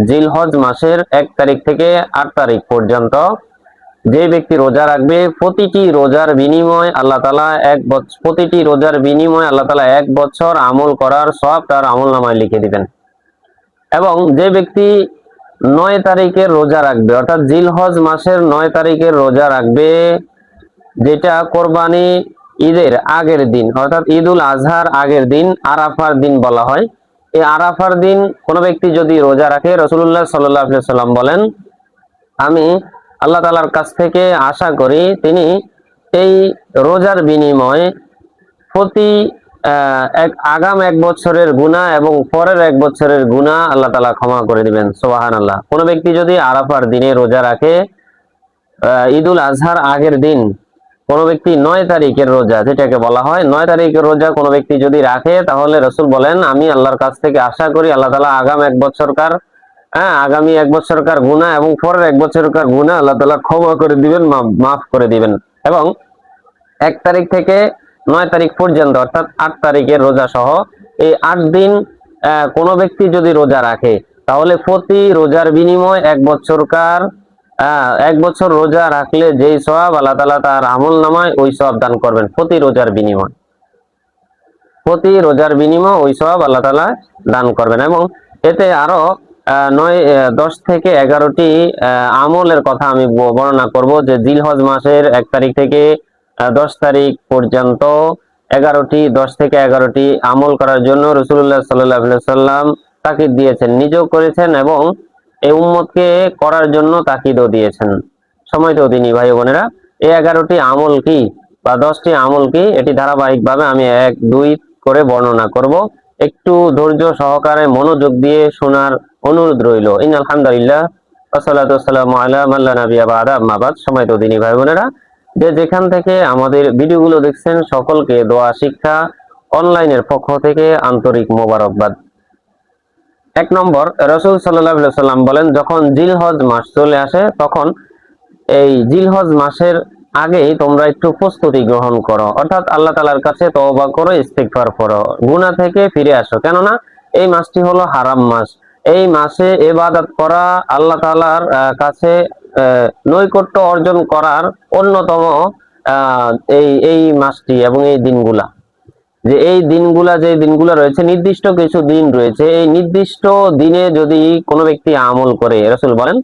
জিলহজ মাসের 1 তারিখ থেকে 8 তারিখ পর্যন্ত যে ব্যক্তি রোজা রাখবে, প্রতিটি রোজার বিনিময়ে আল্লাহ তাআলা প্রতিটি রোজার বিনিময়ে আল্লাহ তাআলা 1 বছর আমল করার সওয়াব তার আমলনামায় লিখে দিবেন। এবং যে ব্যক্তি 9 তারিখের রোজা রাখবে, অর্থাৎ জিলহজ মাসের 9 তারিখের রোজা রাখবে, যেটা কোরবানি ঈদের আগের দিন, অর্থাৎ ঈদুল আজহার আগের দিন, আরাফার দিন বলা হয়। এই আরাফার দিন কোনো ব্যক্তি যদি রোজা রাখে, রাসূলুল্লাহ সাল্লাল্লাহু আলাইহি ওয়াসাল্লাম বলেন, আমি আল্লাহ তাআলার কাছ থেকে আশা করি তিনি এই রোজার বিনিময়ে প্রতি আগাম 1 বছরের গুনাহ এবং পরের 1 বছরের গুনাহ আল্লাহ তাআলা ক্ষমা করে দিবেন। সুবহানাল্লাহ। কোনো ব্যক্তি যদি আরাফার দিনে রোজা রাখে, ঈদুল আজহার আগের দিন, কোনো ব্যক্তি 9 তারিখের রোজা, যেটাকে বলা হয় 9 তারিখের রোজা কোনো ব্যক্তি যদি রাখে, তাহলে রাসূল বলেন, আমি আল্লাহর কাছ থেকে আশা করি আল্লাহ তাআলা আগামী 1 বছরকার গুনাহ এবং পরের 1 বছরকার গুনাহ আল্লাহ তাআলা ক্ষমা করে দিবেন, মাফ করে দিবেন। এবং 1 তারিখ থেকে 9 তারিখ পর্যন্ত, অর্থাৎ 8 তারিখের রোজা সহ এই 8 দিন কোনো ব্যক্তি যদি রোজা রাখে, তাহলে প্রতি রোজার বিনিময়ে 1 বছরকার 1 বছর রোজা রাখলে যেই সওয়াব আল্লাহ তাআলা তার আমলনামায় ওই সওয়াব দান করবেন। প্রতি রোজার বিনিময়ে ওই সওয়াব আল্লাহ তাআলা দান করবেন। এবং এতে আরো 10 থেকে 11টি আমলের কথা আমি বর্ণনা করব, যে জিলহজ মাসের 1 তারিখ থেকে 10 তারিখ পর্যন্ত 10 থেকে 11টি আমল করার জন্য রাসূলুল্লাহ সাল্লাল্লাহু আলাইহি ওয়াসাল্লাম তাকিদ দিয়েছেন, নিজেও করেছেন এবং এই উম্মতকে করার জন্য তাকিদও দিয়েছেন। সময় তো দিনই ভাই বোনেরা, এই 11টি আমল কি বা 10টি আমল কি, এটি ধারাবাহিকভাবে আমি 1, 2 করে বর্ণনা করব। একটু ধৈর্য সহকারে মনোযোগ দিয়ে শোনার অনুরোধ রইল। ইন্নাল হামদুলিল্লাহ ওয়াসসালাতু ওয়াসসালামু আলা মান লা নাবিয়্যা বা'দা, আম্মা বাদ। সময় তো দিনই ভাই বোনেরা, যেখান থেকে আমাদের ভিডিওগুলো দেখছেন সকলকে দোয়া শিক্ষা অনলাইনের পক্ষ থেকে আন্তরিক মোবারকবাদ। 1 নম্বর, রাসূল সাল্লাল্লাহু আলাইহি ওয়াসাল্লাম বলেন, যখন জিলহজ মাস চলে আসে, তখন এই জিলহজ মাসের আগেই তোমরা একটু প্রস্তুতি গ্রহণ করো, অর্থাৎ আল্লাহ তাআলার কাছে তওবা করো, ইস্তিগফার করো, গুনাহ থেকে ফিরে আসো। কেননা এই মাসটি হলো হারাম মাস। এই মাসে ইবাদত করা আল্লাহ তাআলার কাছে নৈকট্য অর্জন করার অন্যতম এই মাসটি এবং এই দিনগুলা, যে দিনগুলা রয়েছে, নির্দিষ্ট কিছু দিন রয়েছে। এই নির্দিষ্ট দিনে যদি কোনো ব্যক্তি আমল করে, রাসূল বলেন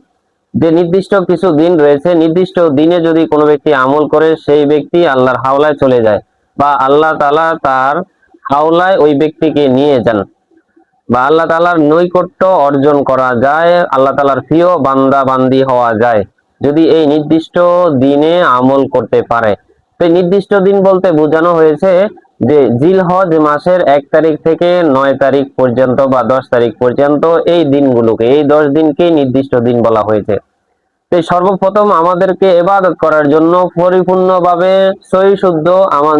যে নির্দিষ্ট কিছু দিন রয়েছে, নির্দিষ্ট দিনে যদি কোনো ব্যক্তি আমল করে, সেই ব্যক্তি আল্লাহর হাওলায় চলে যায়, বা আল্লাহ তাআলা তার হাওলায় ওই ব্যক্তিকে নিয়ে যান, বা আল্লাহ তাআলার নৈকট্য অর্জন করা যায়, আল্লাহ তাআলার প্রিয় বান্দা বান্দি হওয়া যায় যদি এই নির্দিষ্ট দিনে আমল করতে পারে। তো নির্দিষ্ট দিন বলতে বোঝানো হয়েছে যে জিলহজ মাসের 1 তারিখ থেকে 9 তারিখ পর্যন্ত বা 10 তারিখ পর্যন্ত এই দিনগুলোকে, এই 10 দিনকে নির্দিষ্ট দিন বলা হয়েছে। তো সর্বপ্রথম আমাদেরকে ইবাদত করার জন্য পরিপূর্ণভাবে সহি শুদ্ধ আমার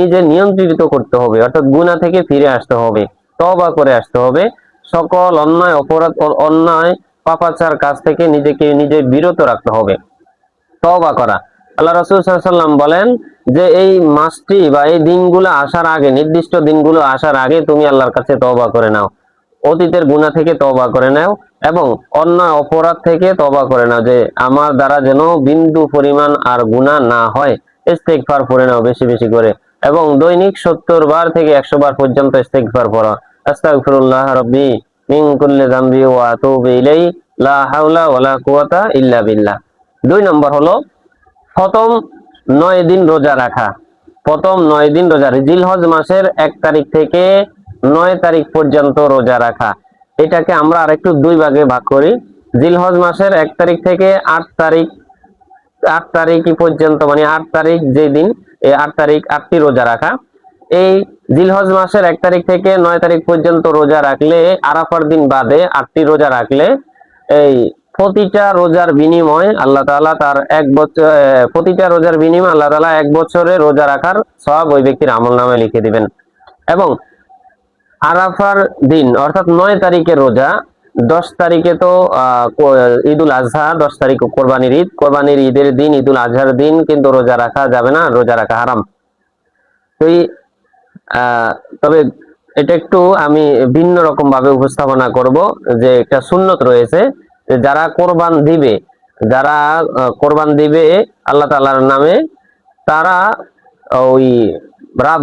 নিজে নিয়ন্ত্রিত করতে হবে, অর্থাৎ গুনাহ থেকে ফিরে আসতে হবে, তওবা করে আসতে হবে, সকল অন্যায় পাপাচার কাজ থেকে নিজে বিরত রাখতে হবে, তওবা করা। আল্লাহ রাসূল সাল্লাল্লাহু আলাইহি ওয়াসাল্লাম বলেন যে এই মাসটি বা এই দিনগুলো আসার আগে, নির্দিষ্ট দিনগুলো আসার আগে তুমি আল্লাহর কাছে তওবা করে নাও, অতীতের গুনাহ থেকে তওবা করে নাও এবং অন্যায় অপরাধ থেকে তওবা করে নাও, যে আমার দ্বারা যেন বিন্দু পরিমাণ আর গুনাহ না হয়। ইস্তিগফার করে নাও বেশি বেশি করে, এবং দৈনিক 70 বার থেকে 100 বার পর্যন্ত ইস্তিগফার পড়ো। আস্তাগফিরুল্লাহ রাব্বি মিন কুল্লি যামবি ওয়া আতুবু ইলাইহি লা হাওলা ওয়ালা কুওয়াতা ইল্লা বিল্লাহ। 2 নম্বর হলো প্রথম 9 দিন রোজা রাখা। প্রথম 9 দিন রোজা, জিলহজ মাসের 1 তারিখ থেকে 9 তারিখ পর্যন্ত রোজা রাখা। এটাকে আমরা আরেকটু 2 ভাগে ভাগ করি। জিলহজ মাসের 1 তারিখ থেকে 8 তারিখ পর্যন্ত, মানে 8 তারিখ যে দিন, এই 8 তারিখ 8টি রোজা রাখা। এই জিলহজ মাসের 1 তারিখ থেকে 9 তারিখ পর্যন্ত রোজা রাখলে, আরাফার দিন বাদে 8টি রোজা রাখলে, এই প্রতিটা রোজার বিনিময়ে আল্লাহ তাআলা তার 1 বছর, প্রতিটা রোজার বিনিময়ে আল্লাহ তাআলা 1 বছরে রোজা রাখার সওয়াব ওই ব্যক্তির আমলনামায় লিখে দিবেন। এবং আরাফার দিন, অর্থাৎ 9 তারিখের রোজা, 10 তারিখে তো ঈদুল আজহা, 10 তারিখ কোরবানির ঈদের দিন, ঈদুল আজহার দিন কিন্তু রোজা রাখা যাবে না, রোজা রাখা হারাম। তবে এটা একটু আমি ভিন্ন রকম ভাবে উপস্থাপনা করব, যে একটা সুন্নত রয়েছে যে যারা কোরবান দিবে, যারা কোরবান দিবে আল্লাহ তাআলার নামে, তারা ওই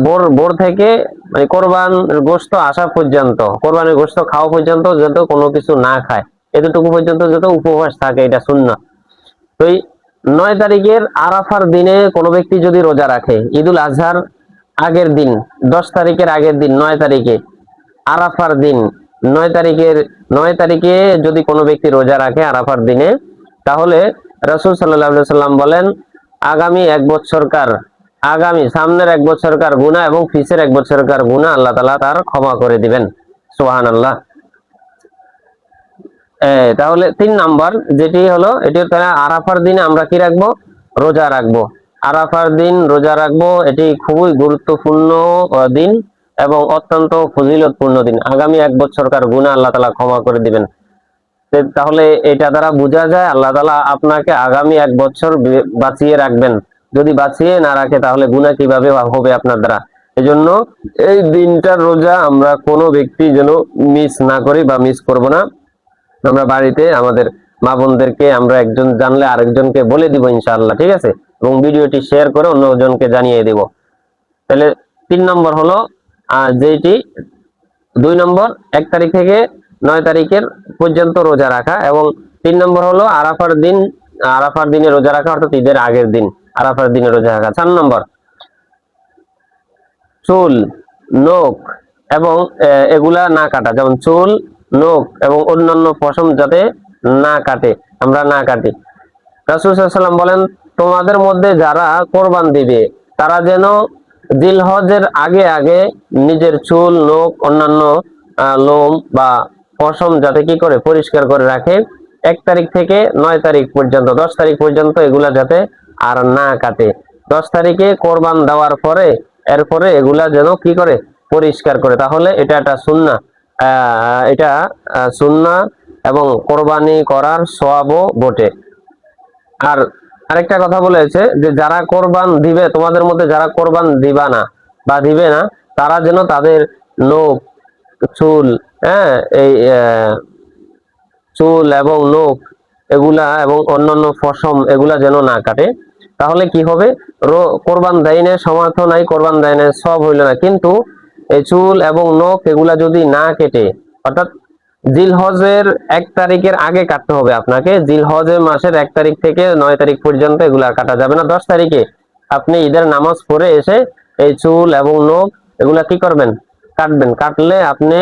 ভোর ভোর থেকে মানে কোরবান গোশত আসা পর্যন্ত, কোরবানির গোশত খাওয়া পর্যন্ত যত কোনো কিছু না খায়, এতটুকু পর্যন্ত যত উপবাস থাকে, এটা সুন্নাহ। তো এই 9 তারিখের আরাফার দিনে কোনো ব্যক্তি যদি রোজা রাখে, ঈদুল আজহার আগের দিন, 10 তারিখের আগের দিন, 9 তারিখে আরাফার দিন, 9 তারিখে যদি কোনো ব্যক্তি রোজা রাখে আরাফার দিনে, তাহলে রাসূল সাল্লাল্লাহু আলাইহি সাল্লাম বলেন সামনের 1 বছরকার গুনাহ এবং পিছের 1 বছরকার গুনাহ আল্লাহ তাআলা তার ক্ষমা করে দিবেন। সুবহানাল্লাহ। তাহলে 3 নাম্বার যেটি হলো, এটি তারা আরাফার দিনে আমরা কি রাখবো? রোজা রাখবো। আরাফার দিন রোজা রাখবো, এটি খুবই গুরুত্বপূর্ণ দিন এবং অত্যন্ত ফজিলতপূর্ণ দিন। আগামী 1 বছরকার গুনাহ আল্লাহ তাআলা ক্ষমা করে দিবেন। তাহলে এটা দ্বারা বোঝা যায় আল্লাহ তাআলা আপনাকে আগামী 1 বছর বাঁচিয়ে রাখবেন। যদি বাঁচিয়ে না রাখে তাহলে গুনাহ কিভাবে হবে আপনার দ্বারা? এজন্য এই দিনটার রোজা আমরা কোনো ব্যক্তি যেন মিস না করি বা মিস করব না। আমরা বাড়িতে আমাদের মা বোনদেরকে আমরা একজন জানলে আরেকজনকে বলে দিব ইনশাআল্লাহ, ঠিক আছে? এবং ভিডিওটি শেয়ার করে অন্যজনকে জানিয়ে দেব। তাহলে 3 নম্বর হলো যেটি 2 নম্বর 1 তারিখ থেকে 9 তারিখের পর্যন্ত রোজা রাখা, এবং 3 নম্বর হলো আরাফার দিনে রোজা রাখা, অর্থাৎ ঈদের আগের দিন আরাফার দিনে রোজা রাখা। 4 নম্বর চুল, নখ এবং এগুলা না কাটা, যেমন চুল, নখ এবং অন্যান্য পশম যাতে না কাটে, আমরা না কাটি। রাসূল সাল্লাল্লাহু আলাইহি ওয়াসাল্লাম বলেন, তোমাদের মধ্যে যারা কোরবান দিবে তারা যেন জিলহজের আগে আগে নিজের চুল, নখ, অন্যান্য লোম বা পশম যাতে কি করে পরিষ্কার করে রাখে। 1 তারিখ থেকে 9 তারিখ পর্যন্ত, 10 তারিখ পর্যন্ত এগুলা যাতে আর না কাটে। 10 তারিখে কোরবান দেওয়ার পরে এরপরে এগুলা যেন কি করে পরিষ্কার করে। তাহলে এটা একটা সুন্নাহ, এটা সুন্নাহ এবং কোরবানি করার সওয়াবও বটে। আর আরেকটা কথা বলেছে যে যারা কোরবান দিবে, তোমাদের মধ্যে যারা কোরবান দিবা না বা দিবে না, তারা যেন তাদের নখ, চুল, হ্যাঁ এই চুল এবং নখ এগুলা এবং অন্যান্য পশম এগুলা যেন না কাটে। তাহলে কি হবে? কোরবান দাইনের সমর্থ নাই, কোরবান দাইনের সব হইল না। কিন্তু এই চুল এবং নখ এগুলা যদি না কেটে, অর্থাৎ জিলহজের 1 তারিখের আগে কাটতে হবে আপনাকে। জিলহজের মাসের 1 তারিখ থেকে 9 তারিখ পর্যন্ত এগুলা কাটা যাবে না। 10 তারিখে আপনি ঈদের নামাজ পড়ে এসে এই চুল এবং নখ এগুলা কি করবেন? কাটবেন। কাটলে আপনি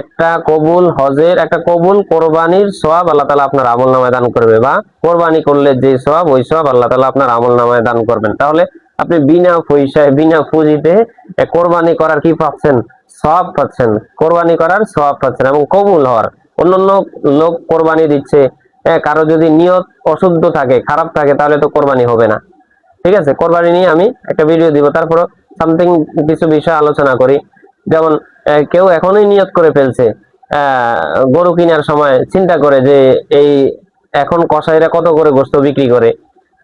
একটা কবুল হজের, একটা কবুল কোরবানির সওয়াব আল্লাহ তাআলা আপনার আমলনামায় দান করবে, বা কোরবানি করলে যে সওয়াব ওই সওয়াব আল্লাহ তাআলা আপনার আমলনামায় দান করবেন। তাহলে আপনি বিনা পয়সায়, বিনা পুঁজিতে কোরবানি করার কি পাচ্ছেন? সওয়াব পাচ্ছেন, কোরবানি করার সওয়াব পাচ্ছেন এবং কবুল হওয়ার। অন্যান্য লোক কোরবানি দিচ্ছে, কারো যদি নিয়ত অশুদ্ধ থাকে, খারাপ থাকে, তাহলে তো কোরবানি হবে না। ঠিক আছে, কোরবানি নিয়ে আমি একটা ভিডিও দিব, তারপর সামথিং কিছু বিষয় আলোচনা করি। যেমন কেউ এখনই নিয়ত করে ফেলছে, গরু কেনার সময় চিন্তা করে যে এই এখন কসাইরা কত করে গোশত বিক্রি করে,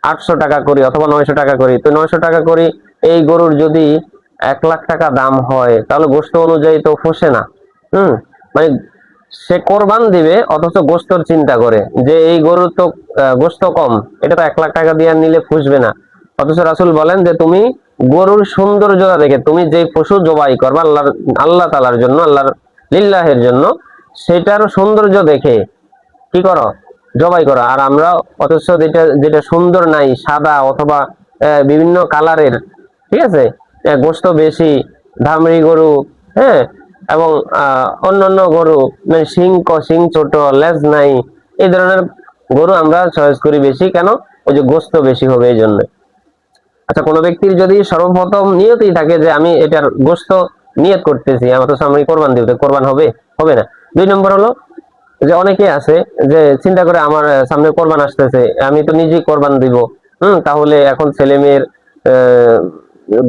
800 টাকা করি অথবা 900 টাকা করি। তো 900 টাকা করি এই গরুর যদি 1 লাখ টাকা দাম হয়, তাহলে গোশত অনুযায়ী তো ফসে না। মানে সে কোরবান দিবে অথচ গোশতর চিন্তা করে যে এই গরুর তো গোশত কম, এটা তো 1 লাখ টাকা দিয়ে নিলে ফুসবে না। অথচ রাসূল বলেন যে তুমি গরুর সৌন্দর্যতা দেখে, তুমি যে পশু জবাই করবা আল্লাহ তাআলার জন্য, আল্লাহর লিল্লাহের জন্য, সেটার সৌন্দর্য দেখে কি করো? জবাই করো। আর আমরা অথচ যেটা সুন্দর নাই, সাদা অথবা বিভিন্ন কালারের, ঠিক আছে, গোশত বেশি, ধামড়ি গরু, হ্যাঁ, এবং অন্যান্য গরু মানে শিং ছোট, লেজ নাই, এই ধরনের গরু আমরা চয়েস করি বেশি। কেন? ওই যে গোশত বেশি হবে এই জন্য। আচ্ছা, কোনো ব্যক্তির যদি সর্বপ্রথম নিয়তই থাকে যে আমি এটার গোশত নিয়ত করতেছি, অথচ আমি কোরবান দিব, কোরবান হবে? হবে না। 2 নম্বর হলো যে অনেকে আছে যে চিন্তা করে আমার সামনে কোরবান আসতেছে, আমি তো নিজেই কোরবান দিব, তাহলে এখন ছেলে মেয়ের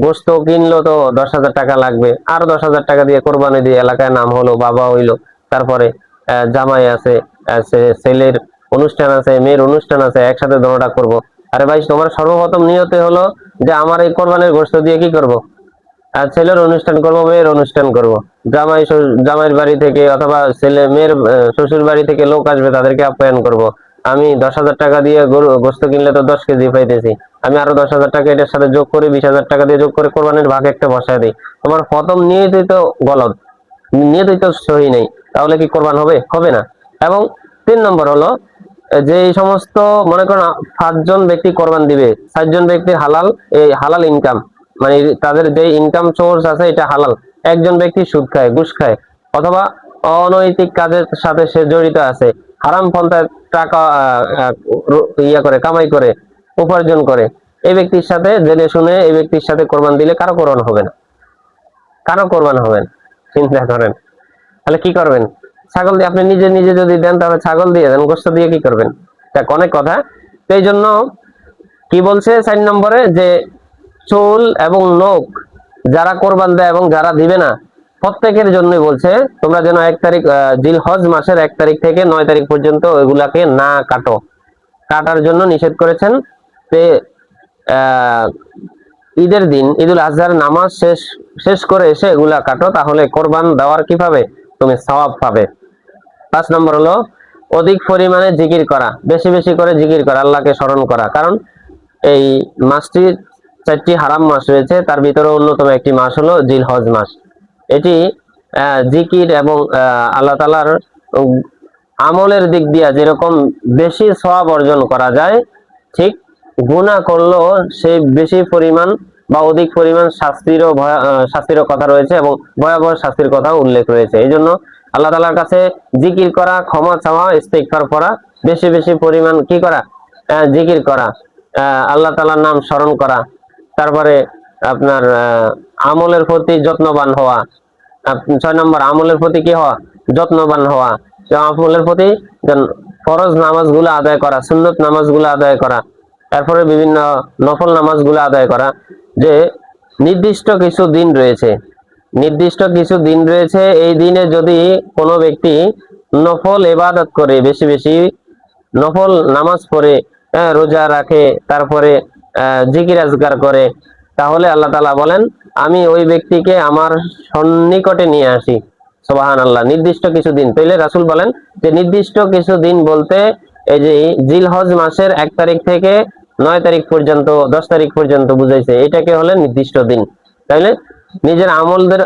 গোশত কিনলো তো 10,000 টাকা লাগবে, আরো 10,000 টাকা দিয়ে কোরবানি দিয়ে এলাকায় নাম হলো, বাবা হইলো, তারপরে জামাই আছে, ছেলের অনুষ্ঠান আছে, মেয়ের অনুষ্ঠান আছে, একসাথে দোনোটা করব। আরে ভাই, তোমার সর্বপ্রথম নিয়তে হলো যে আমার এই কোরবানির গোশত দিয়ে কি করব? ছেলের অনুষ্ঠান করব, মেয়ের অনুষ্ঠান করব, জামাইয়ের বাড়ি থেকে অথবা ছেলে মেয়ের শ্বশুর বাড়ি থেকে লোক আসবে, তাদেরকে আপ্যায়ন করব। আমি 10,000 টাকা দিয়ে গরু গোস্ত কিনলে তো 10 কেজি পাইতেছি, আমি আরো 10,000 টাকা এটার সাথে যোগ করে 20,000 টাকা দিয়ে যোগ করে কোরবানির ভাগ একটা বসায় দিই। তোমার প্রথম নিয়তই তো গলত, নিয়তই তো সহি নেই, তাহলে কি কোরবান হবে? হবে না। এবং 3 নম্বর হলো, যে এই সমস্ত মনে করেন 5 জন ব্যক্তি কোরবান দিবে, 4 জন ব্যক্তির হালাল, এই হালাল ইনকাম, মানে তাদের যে ইনকাম সোর্স আছে এটা হালাল। একজন ব্যক্তি সুদ খায়, ঘুষ খায়, অথবা অনৈতিক কাজের সাথে সে জড়িত আছে, হারাম পন্থায় টাকা ইয়া করে, কামাই করে, উপার্জন করে, এই ব্যক্তির সাথে জেনে শুনে এই ব্যক্তির সাথে কোরবান দিলে কারো কোরবান হবে না, কারো কোরবান হবে না। চিন্তা করেন, তাহলে কি করবেন? ছাগল দিয়ে, আপনি নিজে নিজে যদি দেন তাহলে ছাগল দিয়ে দেন, গোস্ত দিয়ে কি করবেন? দেখ অনেক কথা। তো এই জন্য কি বলছে 4 নম্বরে, যে চুল এবং নখ যারা কোরবান দেয় এবং যারা দিবে না, প্রত্যেকের জন্যই বলছে তোমরা যেন 1 তারিখ জিলহজ মাসের 1 তারিখ থেকে 9 তারিখ পর্যন্ত ওইগুলাকে না কাটো, কাটার জন্য নিষেধ করেছেন। তে ঈদের দিন ঈদুল আজহার নামাজ শেষ করে এসে এগুলা কাটো, তাহলে কোরবান দেওয়ার কি পাবে? তুমি সওয়াব পাবে। 5 নম্বর হলো অধিক পরিমাণে জিকির করা, বেশি বেশি করে জিকির করা, আল্লাহকে স্মরণ করা। কারণ এই মাসটি 4টি হারাম মাস রয়েছে, তার ভিতরে অন্যতম একটি মাস হলো জিলহজ মাস। এটি জিকির এবং আল্লাহ তাআলার আমলের দিক দিয়ে যেরকম বেশি সওয়াব অর্জন করা যায়, ঠিক গুনাহ করলেও সেই বেশি পরিমাণ বা অধিক পরিমাণ শাস্তিরও কথা রয়েছে এবং ভয়াবহ শাস্তির কথা উল্লেখ রয়েছে। এই জন্য আল্লাহ তাআলার কাছে জিকির করা, ক্ষমা চাওয়া, ইস্তিগফার করা, বেশি বেশি পরিমাণ কি করা? জিকির করা, আল্লাহ তাআলার নাম স্মরণ করা, তারপরে আপনার আমলের প্রতি যত্নবান হওয়া। 6 নম্বর আমলের প্রতি কি হওয়া? যত্নবান হওয়া। আমলের প্রতি ফরজ নামাজগুলো আদায় করা, সুন্নত নামাজগুলো আদায় করা, তারপরে বিভিন্ন নফল নামাজগুলো আদায় করা। যে নির্দিষ্ট কিছু দিন রয়েছে, নির্দিষ্ট কিছু দিন রয়েছে, এই দিনে যদি কোনো ব্যক্তি নফল ইবাদত করে, বেশি বেশি নফল নামাজ পড়ে, রোজা রাখে, তারপরে জিকির আজকার করে, তাহলে আল্লাহ তাআলা বলেন আমি ওই ব্যক্তিকে আমার সন্নিকটে নিয়ে আসি। সুবহানাল্লাহ। নির্দিষ্ট কিছু দিন, তাইলে রাসূল বলেন যে নির্দিষ্ট কিছু দিন বলতে এই যে জিলহজ মাসের 1 তারিখ থেকে 9 তারিখ পর্যন্ত, 10 তারিখ পর্যন্ত বুঝাইছে, এটাকে হলে নির্দিষ্ট দিন। তাইলে নিজের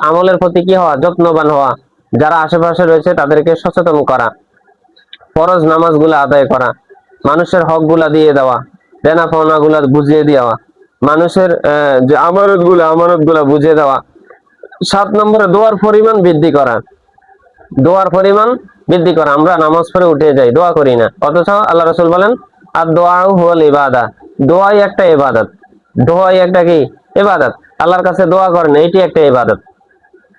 আমলের প্রতি কি হওয়া? যত্নবান হওয়া। যারা আশেপাশে রয়েছে তাদেরকে সচেতন করা, ফরজ নামাজগুলো আদায় করা, মানুষের হকগুলা দিয়ে দেওয়া, দেনা পাওনাগুলা বুঝিয়ে দেওয়া, মানুষের যে আমানতগুলা বুঝিয়ে দেওয়া। 7 নম্বরে দোয়ার পরিমাণ বৃদ্ধি করা, দোয়ার পরিমাণ বৃদ্ধি করা। আমরা নামাজ পড়ে উঠে যাই, দোয়া করি না, অথচ আল্লাহ রাসূল বলেন আর দোয়াউ হুয়াল ইবাদা, দোয়াই একটা ইবাদত। দোয়াই একটা কি? ইবাদত। আল্লাহর কাছে দোয়া করেন, এটি একটা ইবাদত,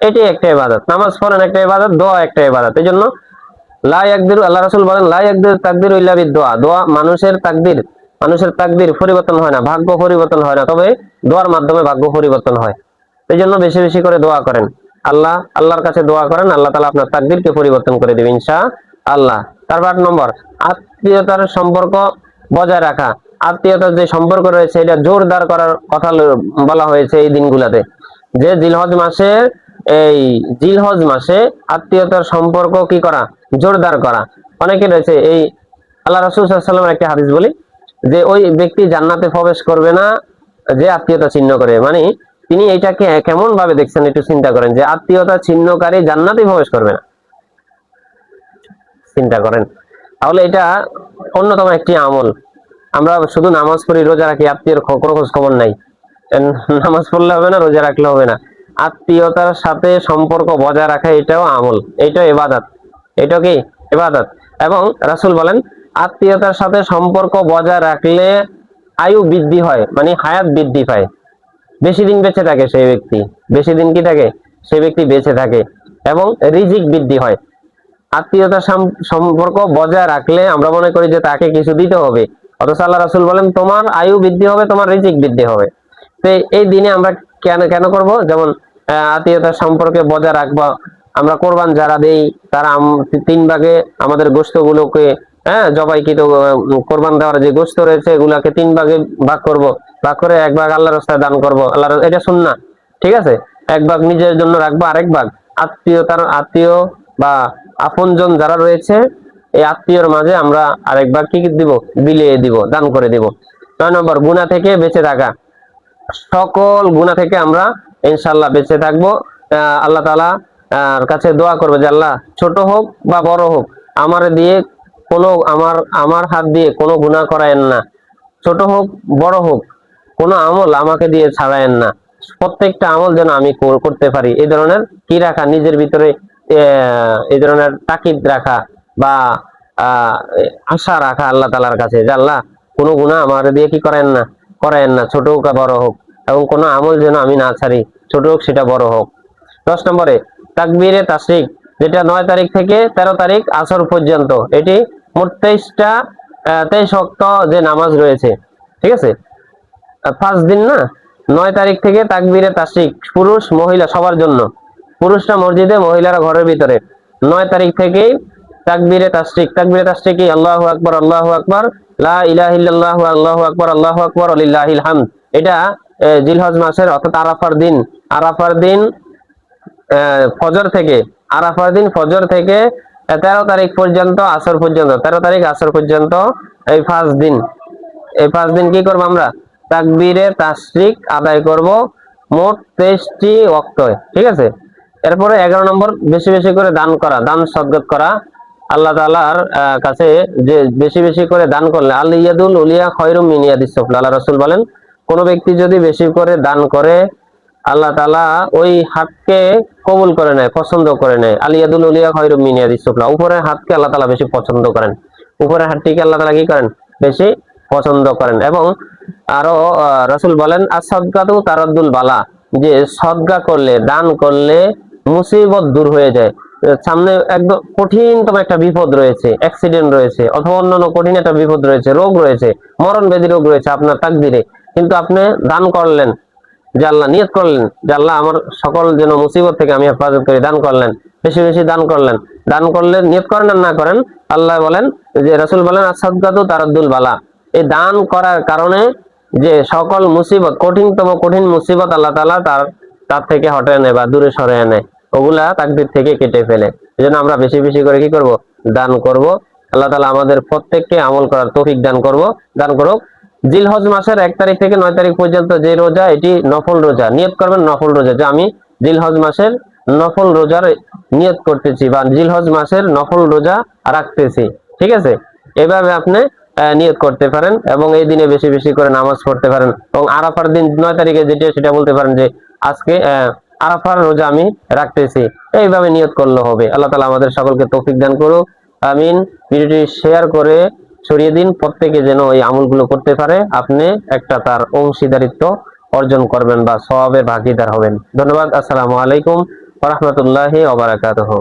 এটি একটা ইবাদত। নামাজ পড়েন একটা ইবাদত, দোয়া একটা ইবাদত। এই জন্য লা ইয়াকদিরু, আল্লাহ রাসূল বলেন লা ইয়াকদিরু তাকদিরু ইল্লা বিদ-দুআ, দোয়া মানুষের তাকদির পরিবর্তন হয় না, ভাগ্য পরিবর্তন হয় না, তবে দোয়ার মাধ্যমে ভাগ্য পরিবর্তন হয়। এই জন্য বেশি বেশি করে দোয়া করেন, আল্লাহর কাছে দোয়া করেন, আল্লাহ তাআলা আপনার তাকদিরকে পরিবর্তন করে দিবেন ইনশাআল্লাহ। তারপর 8 নম্বর আত্মীয়তার সম্পর্ক বজায় রাখা। আত্মীয়তার যে সম্পর্ক রয়েছে এটা জোরদার করার কথা বলা হয়েছে এই দিনগুলোতে, যে জিলহজ মাসে আত্মীয়তার সম্পর্ক কি করা? জোরদার করা। অনেকে রয়েছে, এই আল্লাহ রাসূল সাল্লাল্লাহু আলাইহি ওয়াসাল্লামের একটা হাদিস বলি, যে ওই ব্যক্তি জান্নাতে প্রবেশ করবে না যে আত্মীয়তা ছিন্ন করে। মানে তিনি এইটাকে কেমন ভাবে দেখছেন একটু চিন্তা করেন, যে আত্মীয়তা ছিন্নকারী জান্নাতে প্রবেশ করবে না। চিন্তা করেন, তাহলে এটা অন্যতম একটি আমল। আমরা শুধু নামাজ পড়ি, রোজা রাখি, আত্মীয়র কোনো খোঁজ খবর নাই। নামাজ পড়লে হবে না, রোজা রাখলে হবে না। আত্মীয়তার সাথে সম্পর্ক বজায় রাখা এটাও আমল, এটাও ইবাদত, এটা কি? ইবাদত। এবং রাসূল বলেন আত্মীয়তার সাথে সম্পর্ক বজায় রাখলে আয়ু বৃদ্ধি হয়, মানে হায়াত বৃদ্ধি পায়, বেশি দিন বেঁচে থাকে সেই ব্যক্তি, বেশি দিন কি থাকে? সেই ব্যক্তি বেঁচে থাকে, এবং রিজিক বৃদ্ধি হয়। আত্মীয়তার সম্পর্ক বজায় রাখলে আমরা মনে করি যে তাকে কিছু দিতে হবে, অথচ আল্লাহ রাসূল বলেন তোমার আয়ু বৃদ্ধি হবে, তোমার রিজিক বৃদ্ধি হবে। তো এই দিনে আমরা কেন কেন করব? যেমন আত্মীয়তার সম্পর্কে বজায় রাখবো, আমরা কোরবান যারা দেই তারা 3 ভাগে আমাদের গোশতগুলোকে, জবাইকৃত কোরবান দেওয়ার যে গোশত রয়েছে এগুলাকে 3 ভাগে ভাগ করব, ভাগ করে 1 ভাগ আল্লাহর রাস্তায় দান করব। এটা সুন্নাহ, ঠিক আছে? এক ভাগ নিজের জন্য রাখবো, আরেক ভাগ আত্মীয় বা আপনজন যারা রয়েছে এই আত্মীয়র মাঝে আমরা আরেক ভাগ কি দিব, বিলিয়ে দিব, দান করে দিব। 9 নম্বর, গুনাহ থেকে বেঁচে থাকা। সকল গুনাহ থেকে আমরা ইনশাআল্লাহ বেঁচে থাকবো। আল্লাহ তাআলা কাছে দোয়া করবে যে আল্লাহ ছোট হোক বা বড় হোক আমার দিয়ে কোনো আমার হাত দিয়ে কোনো গুনাহ করায়েন না, ছোট হোক বড় হোক কোনো আমল আমাকে দিয়ে ছাড়ায়েন না, প্রত্যেকটা আমল যেন আমি করতে পারি। এই ধরনের কি রাখা, নিজের ভিতরে এই ধরনের তাকিদ রাখা বা আশা রাখা আল্লাহ তাআলার কাছে যে আল্লাহ কোনো গুনাহ আমার দিয়ে কি করায়েন না, ছোট হোক বা বড় হোক, এবং কোনো আমল যেন আমি না ছাড়ি, ছোট হোক সেটা বড় হোক। 10 নম্বরে তাকবীরে তাশরিক, যেটা 9 তারিখ থেকে 13 তারিখ আসর পর্যন্ত, এটি মোট 23 ওয়াক্ত যে নামাজ রয়েছে, ঠিক আছে, 5 দিন না, 9 তারিখ থেকে তাকবীরে তাশরিক পুরুষ মহিলা সবার জন্য, পুরুষরা মসজিদে মহিলারা ঘরের ভিতরে। 9 তারিখ থেকেই তাকবীরে তাশরিক কি আল্লাহু আকবার আল্লাহু আকবার লা ইলাহা ইল্লাল্লাহু আল্লাহু আকবার ওয়ালিল্লাহিল হামদ। এটা জিলহজ মাসের অর্থাৎ আরাফার দিন ফজর থেকে 13 তারিখ পর্যন্ত আসর পর্যন্ত, 13 তারিখ আসর পর্যন্ত এই 5 দিন কি করব আমরা, তাকবীরে তাশরিক আদায় করব মোট 23টি ওয়াক্ত, ঠিক আছে। এরপরে 11 নম্বর, বেশি বেশি করে দান করা, দান সদকাত করা। আল্লাহ তাআলার কাছে যে বেশি বেশি করে দান করলে আল ইয়াদুল উলিয়া খায়রুম মিন ইয়াদিস সুফলা, আল্লাহ রাসূল বলেন কোন ব্যক্তি যদি বেশি করে দান করে আল্লাহ তাআলা ওই হাতকে কবুল করে নেয়, পছন্দ করে নেয়। আল ইয়াদুল উলিয়া খায়রুম মিন ইয়াদিস সুফলা, উপরের হাতকে আল্লাহ তাআলা বেশি পছন্দ করেন, উপরের হাতটিকে আল্লাহ তাআলা কি করেন, বেশি পছন্দ করেন। এবং আরো রাসূল বলেন as-সাদকাতু তারাদ্দুল বালা, যে সদকা করলে, দান করলে মুসিবত দূর হয়ে যায়। সামনে একদম কঠিনতম একটা বিপদ রয়েছে, অ্যাক্সিডেন্ট রয়েছে অথবা অন্যান্য কঠিন একটা বিপদ রয়েছে, রোগ রয়েছে, মরণ ব্যাধি রোগ রয়েছে আপনার তাকদিরে, কিন্তু আপনি দান করলেন যে আল্লাহ, নিয়ত করলেন যে আল্লাহ আমার সকল যেন মুসিবত থেকে আমি হেফাজত করি, দান করলেন, বেশি বেশি দান করলে নিয়ত করেন আর না করেন, আল্লাহ বলেন যে রাসূল বলেন as-সাদকাতু তারাদ্দুল বালা, এই দান করার কারণে যে সকল মুসিবত, কঠিন মুসিবত আল্লাহ তাআলা তার থেকে হটিয়ে নেয় বা দূরে সরিয়ে নেয়, ওগুলা তাকদীর থেকে কেটে ফেলে। এজন্য আমরা বেশি বেশি করে কি করব, দান করব। আল্লাহ তাআলা আমাদের প্রত্যেককে আমল করার তৌফিক দান করুক। জিলহজ মাসের 1 তারিখ থেকে 9 তারিখ পর্যন্ত যে রোজা, এটি নফল রোজা, নিয়ত করবেন নফল রোজা, যে আমি জিলহজ মাসের নফল রোজার নিয়ত করতেছি বা জিলহজ মাসের নফল রোজা রাখতেছি, ঠিক আছে। এভাবে আপনি নিয়ত করতে পারেন এবং এই দিনে বেশি বেশি করে নামাজ পড়তে পারেন। এবং আরাফার দিন 9 তারিখে যেটা সেটা বলতে পারেন যে আজকে আরাফার রোজা আমি রাখতেছি, এইভাবে নিয়ত করলে হবে। আল্লাহ তাআলা আমাদের সকলকে তৌফিক দান করুক, আমিন। ভিডিওটি শেয়ার করে ছড়িয়ে দিন, প্রত্যেকে যেন এই আমলগুলো করতে পারে, আপনি একটা তার অংশীদারিত্ব অর্জন করবেন বা সওয়াবের ভাগীদার হবেন। ধন্যবাদ। আসসালামু আলাইকুম ওয়া রাহমাতুল্লাহি ওয়া বারাকাতুহু।